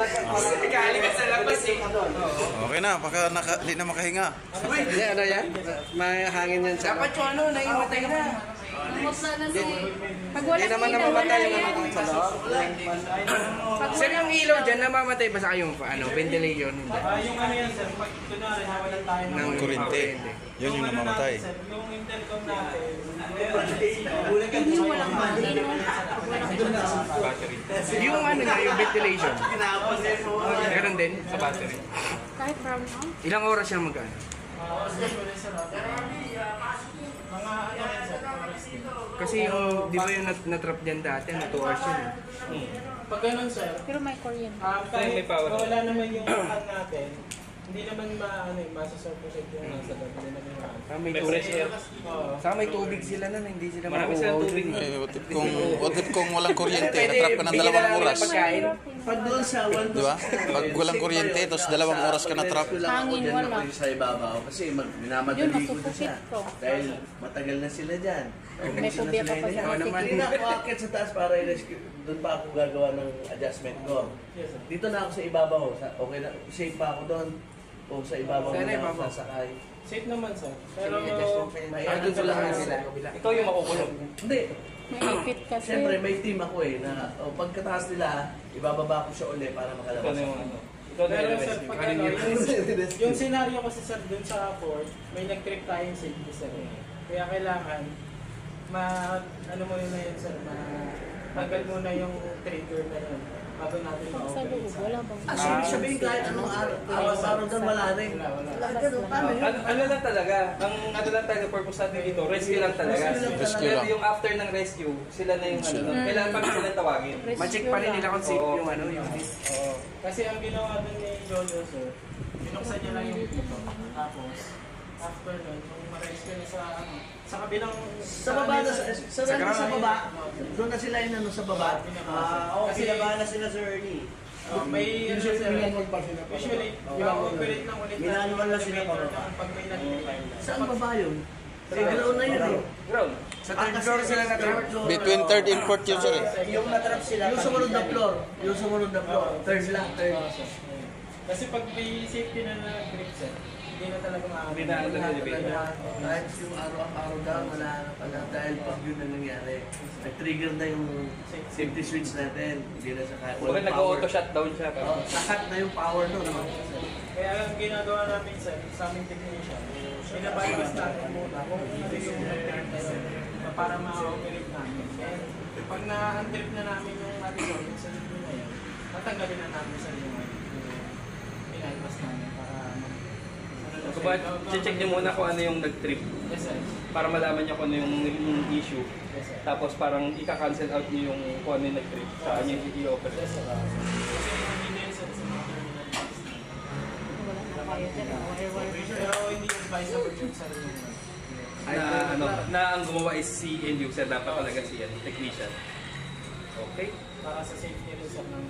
Ikali ka sa labas eh. Okay na, baka di na makahinga. Hindi, ano yan? May hangin yan sa... Dapat yung ano, naimatay na. Pag wala Hindi naman namamatay yung ano sa loob. Sir, yung ilaw dyan, namamatay ba sa kayong ventilation? Yung ano yan sir, pag kunwari nawalan tayo Ng kuryente. Yun yung namamatay. Yung intercom natin, hindi walang battery. Yung ano nga, yung ventilation. Ganun din sa battery. Kahit brown out. Ilang oras siya magkano? mga ano yan sir, Kasi yung, di ba yung natrap dyan dati, 2 hours yun eh. pag ganun sir, Pero may kuryente. kahit wala naman yung pan natin, hindi naman masasurprise yung nasa loob, hindi naman Saka may tubig, saka may tubig sila na, hindi sila makuha. Eh, what if kung walang kuryente, natrap ka ng 2 oras. Pag doon sa 1 Di ba? Pag walang kuryente, tapos 2 oras ka natrap. Hangin wala. Sa ibabaw kasi Yun, minamadali ko na masupukit siya. ko. Dahil matagal na sila dyan. May phobia ka pa sa Oo naman. Hindi na ako akit sa taas para i-rescue. Doon pa ako gagawa ng adjustment ko. Dito na ako sa ibabaw. Okay na, safe pa ako doon. O sa ibabaw Sana na ako ibabaw. sasakay. safe naman sir. Pero Doon sa lahat sila. ikaw yung makukulong. Hindi. May ipit kasi. Siyempre may team ako na pagkataas nila, ibababa ko siya uli para makalabas. Pero sir, pag ano, yung senaryo kasi sir dun sa port, may nag-trip tayong safety sir. Kaya kailangan ano mo yun na yun sir, tanggal muna yung trigger na yun bago natin Pag sa loob, ma-operate. wala bang... Sabihin kahit anong araw doon wala rin. Ano lang talaga, ang ano lang talaga purpose natin dito, rescue lang talaga. Rescue Pero lang. yung after ng rescue, sila na yung ano, kailangan pa sila tawagin. Ma-check pa rin nila kung safe yung ano, yung Oo. Kasi ang ginawa dun ni Jojo sir, binuksan niya lang yung dito. Tapos, after nun, kung ma-rescue na sa kabilang... Sa baba na sa baba. Doon na sila sa baba. Kasi na sila sa early. may ano sir, usually, i-operate lang ulit. Minanual na sila pa. Pag may nag-reply. Saan baba yun? Sa ground na yun eh. Ground. sa third floor sila na trap. Between 3rd and 4th yun, sir. Yung natrap sila. Yung sumunod na floor. Yung sumunod na floor. Third lang. Third. Kasi pag may safety na nag-grip sir, hindi na talaga Hindi na ano elevator. Kahit yung araw-araw daw, wala na pala. Dahil pag yun na nangyari, nag-trigger na yung safety switch natin. Hindi na sa kaya. Bakit nag-auto shutdown siya? Nakat na yung power doon. Kaya ang ginagawa namin sa aming technician, binabypass natin muna kung ano yung nag-trip na yun para ma-operate namin. And pag na-untrip na namin yung ating yung sa libre na yun, tatanggalin na namin sa yung binabypass namin para check niyo muna kung ano yung nag-trip yes sir. para malaman niyo kung ano yung issue. Yes sir. Tapos parang ika-cancel out niyo yung kung ano yung nag-trip sa kanya yung i-operate. Yes sir. Kasi hindi na yun sir sa mga terminal. Wala na kayo dyan. Pero hindi yung advisable yun sa Na ang gumawa is si end user, dapat talaga si technician. Okay? para sa safety rin sir ng